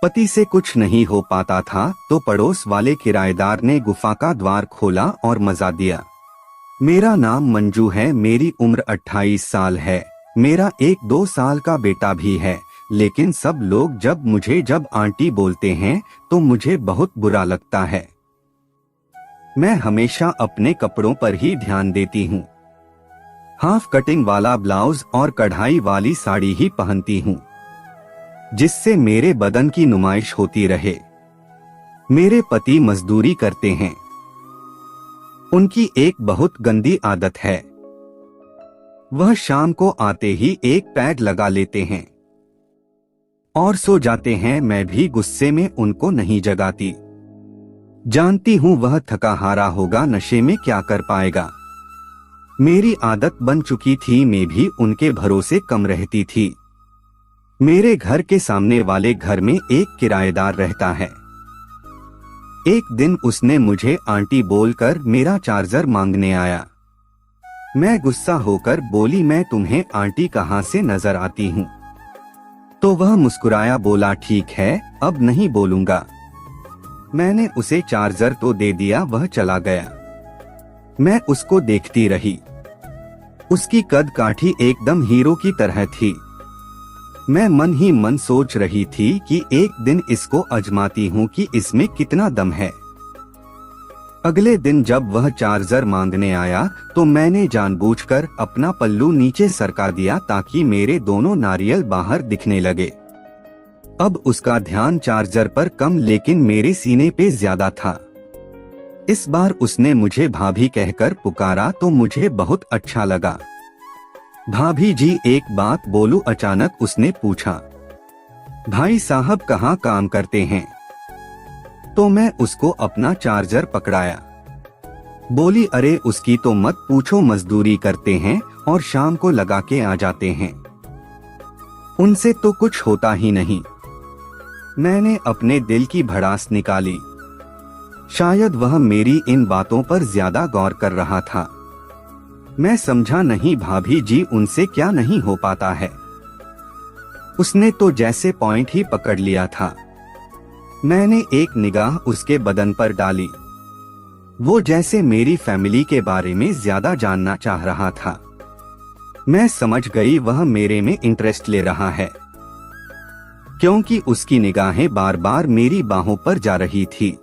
पति से कुछ नहीं हो पाता था तो पड़ोस वाले किराएदार ने गुफा का द्वार खोला और मजा दिया। मेरा नाम मंजू है, मेरी उम्र 28 साल है। मेरा 1-2 साल का बेटा भी है, लेकिन सब लोग जब आंटी बोलते हैं तो मुझे बहुत बुरा लगता है। मैं हमेशा अपने कपड़ों पर ही ध्यान देती हूँ। हाफ कटिंग वाला ब्लाउज और कढ़ाई वाली साड़ी ही पहनती हूँ, जिससे मेरे बदन की नुमाइश होती रहे। मेरे पति मजदूरी करते हैं। उनकी एक बहुत गंदी आदत है, वह शाम को आते ही एक पैग लगा लेते हैं और सो जाते हैं। मैं भी गुस्से में उनको नहीं जगाती। जानती हूँ वह थका हारा होगा, नशे में क्या कर पाएगा। मेरी आदत बन चुकी थी, मैं भी उनके भरोसे कम रहती थी। मेरे घर के सामने वाले घर में एक किराएदार रहता है। एक दिन उसने मुझे आंटी बोलकर मेरा चार्जर मांगने आया। मैं गुस्सा होकर बोली, मैं तुम्हें आंटी कहाँ से नजर आती हूँ? तो वह मुस्कुराया, बोला ठीक है, अब नहीं बोलूंगा। मैंने उसे चार्जर तो दे दिया, वह चला गया। मैं उसको देखती रही। उसकी कद काठी एकदम हीरो की तरह थी। मैं मन ही मन सोच रही थी कि एक दिन इसको आजमाती हूँ कि इसमें कितना दम है। अगले दिन जब वह चार्जर मांगने आया तो मैंने जानबूझकर अपना पल्लू नीचे सरका दिया ताकि मेरे दोनों नारियल बाहर दिखने लगे। अब उसका ध्यान चार्जर पर कम लेकिन मेरे सीने पे ज्यादा था। इस बार उसने मुझे भाभी कहकर पुकारा तो मुझे बहुत अच्छा लगा। भाभी जी एक बात बोलूं? अचानक उसने पूछा। भाई साहब कहाँ काम करते हैं? तो मैं उसको अपना चार्जर पकड़ाया। बोली, अरे उसकी तो मत पूछो, मजदूरी करते हैं और शाम को लगा के आ जाते हैं, उनसे तो कुछ होता ही नहीं। मैंने अपने दिल की भड़ास निकाली। शायद वह मेरी इन बातों पर ज्यादा गौर कर रहा था। मैं समझा, नहीं भाभी जी, उनसे क्या नहीं हो पाता है। उसने तो जैसे पॉइंट ही पकड़ लिया था। मैंने एक निगाह उसके बदन पर डाली। वो जैसे मेरी फैमिली के बारे में ज्यादा जानना चाह रहा था। मैं समझ गई वह मेरे में इंटरेस्ट ले रहा है, क्योंकि उसकी निगाहें बार बार मेरी बाहों पर जा रही थी।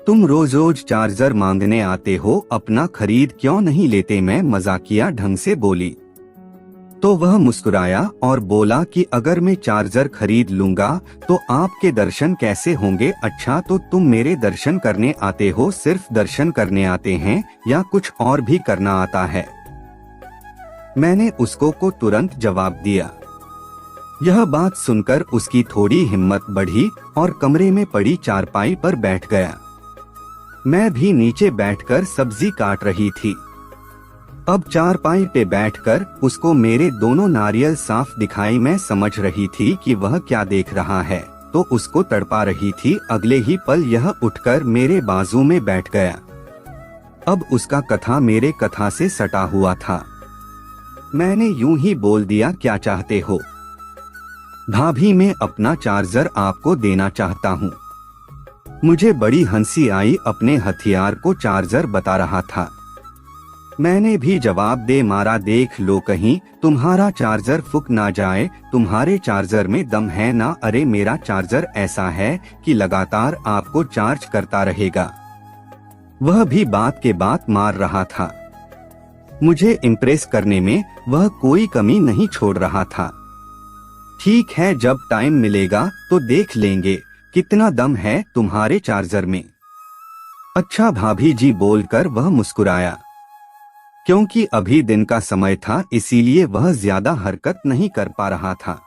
तुम रोज रोज चार्जर मांगने आते हो, अपना खरीद क्यों नहीं लेते? मैं मजाकिया ढंग से बोली। तो वह मुस्कुराया और बोला कि अगर मैं चार्जर खरीद लूंगा तो आपके दर्शन कैसे होंगे? अच्छा, तो तुम मेरे दर्शन करने आते हो? सिर्फ दर्शन करने आते हैं या कुछ और भी करना आता है? मैंने उसको तुरंत जवाब दिया। यह बात सुनकर उसकी थोड़ी हिम्मत बढ़ी और कमरे में पड़ी चारपाई पर बैठ गया। मैं भी नीचे बैठकर सब्जी काट रही थी। अब चारपाई पे बैठकर उसको मेरे दोनों नारियल साफ दिखाई। मैं समझ रही थी कि वह क्या देख रहा है, तो उसको तड़पा रही थी। अगले ही पल यह उठकर मेरे बाजू में बैठ गया। अब उसका कथा मेरे कथा से सटा हुआ था। मैंने यूं ही बोल दिया, क्या चाहते हो? भाभी, मैं अपना चार्जर आपको देना चाहता हूँ। मुझे बड़ी हंसी आई। अपने हथियार को चार्जर बता रहा था। मैंने भी जवाब दे मारा, देख लो कहीं तुम्हारा चार्जर फूक ना जाए। तुम्हारे चार्जर में दम है ना? अरे मेरा चार्जर ऐसा है कि लगातार आपको चार्ज करता रहेगा। वह भी बात के बात मार रहा था। मुझे इम्प्रेस करने में वह कोई कमी नहीं छोड़ रहा था। ठीक है, जब टाइम मिलेगा तो देख लेंगे कितना दम है तुम्हारे चार्जर में। अच्छा भाभी जी बोलकर वह मुस्कुराया। क्योंकि अभी दिन का समय था इसीलिए वह ज्यादा हरकत नहीं कर पा रहा था।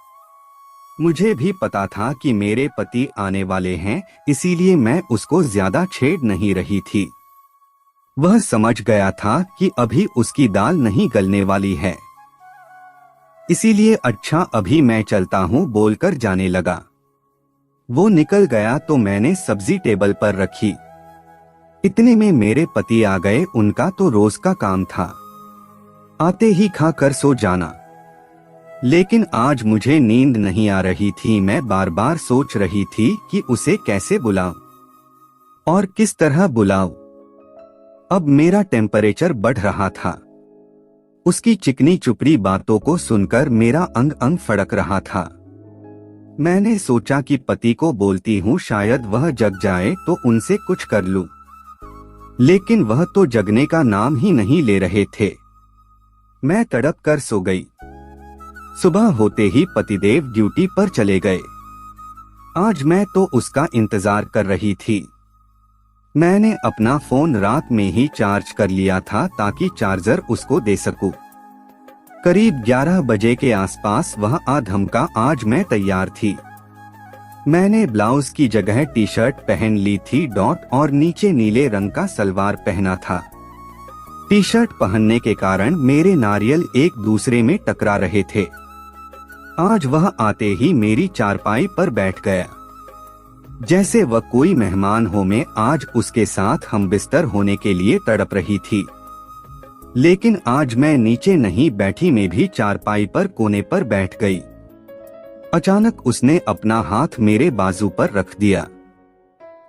मुझे भी पता था कि मेरे पति आने वाले हैं, इसीलिए मैं उसको ज्यादा छेड़ नहीं रही थी। वह समझ गया था कि अभी उसकी दाल नहीं गलने वाली है, इसीलिए अच्छा अभी मैं चलता हूँ बोलकर जाने लगा। वो निकल गया तो मैंने सब्जी टेबल पर रखी। इतने में मेरे पति आ गए। उनका तो रोज का काम था, आते ही खा कर सो जाना। लेकिन आज मुझे नींद नहीं आ रही थी। मैं बार बार सोच रही थी कि उसे कैसे बुलाऊं और किस तरह बुलाऊं। अब मेरा टेम्परेचर बढ़ रहा था। उसकी चिकनी चुपड़ी बातों को सुनकर मेरा अंग अंग फड़क रहा था। मैंने सोचा कि पति को बोलती हूँ, शायद वह जग जाए तो उनसे कुछ कर लूं। लेकिन वह तो जगने का नाम ही नहीं ले रहे थे। मैं तड़प कर सो गई। सुबह होते ही पतिदेव ड्यूटी पर चले गए। आज मैं तो उसका इंतजार कर रही थी। मैंने अपना फोन रात में ही चार्ज कर लिया था ताकि चार्जर उसको दे सकूं। करीब 11 बजे के आसपास वह आ धमका। आज मैं तैयार थी। मैंने ब्लाउज की जगह टी शर्ट पहन ली थी और नीचे नीले रंग का सलवार पहना था। टी शर्ट पहनने के कारण मेरे नारियल एक दूसरे में टकरा रहे थे। आज वह आते ही मेरी चारपाई पर बैठ गया, जैसे वह कोई मेहमान हो। मैं आज उसके साथ हम बिस्तर होने के लिए तड़प रही थी। लेकिन आज मैं नीचे नहीं बैठी, मैं भी चारपाई पर कोने पर बैठ गई। अचानक उसने अपना हाथ मेरे बाजू पर रख दिया।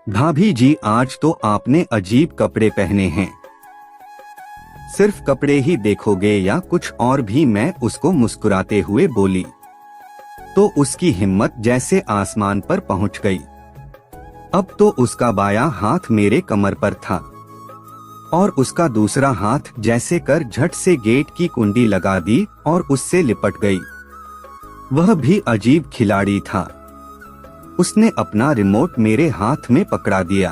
भाभी जी, आज तो आपने अजीब कपड़े पहने हैं। सिर्फ कपड़े ही देखोगे या कुछ और भी? मैं उसको मुस्कुराते हुए बोली तो उसकी हिम्मत जैसे आसमान पर पहुंच गई। अब तो उसका बायां हाथ मेरे कमर पर था और उसका दूसरा हाथ जैसे कर झट से गेट की कुंडी लगा दी और उससे लिपट गई। वह भी अजीब खिलाड़ी था। उसने अपना रिमोट मेरे हाथ में पकड़ा दिया।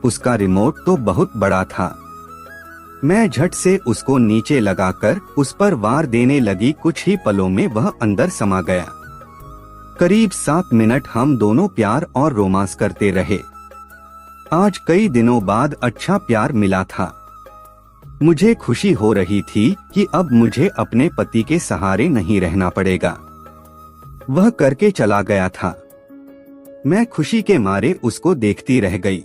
उसका रिमोट तो बहुत बड़ा था। मैं झट से उसको नीचे लगाकर उस पर वार देने लगी। कुछ ही पलों में वह अंदर समा गया। करीब 7 मिनट हम दोनों प्यार और रोमांस करते रहे। आज कई दिनों बाद अच्छा प्यार मिला था। मुझे खुशी हो रही थी कि अब मुझे अपने पति के सहारे नहीं रहना पड़ेगा। वह करके चला गया था। मैं खुशी के मारे उसको देखती रह गई।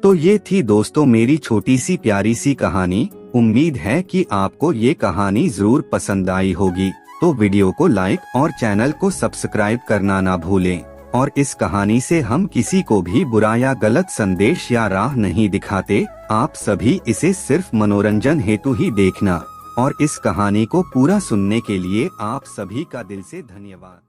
तो ये थी दोस्तों मेरी छोटी सी प्यारी सी कहानी। उम्मीद है कि आपको ये कहानी जरूर पसंद आई होगी। तो वीडियो को लाइक और चैनल को सब्सक्राइब करना ना भूलें। और इस कहानी से हम किसी को भी बुरा या गलत संदेश या राह नहीं दिखाते। आप सभी इसे सिर्फ मनोरंजन हेतु ही देखना। और इस कहानी को पूरा सुनने के लिए आप सभी का दिल से धन्यवाद।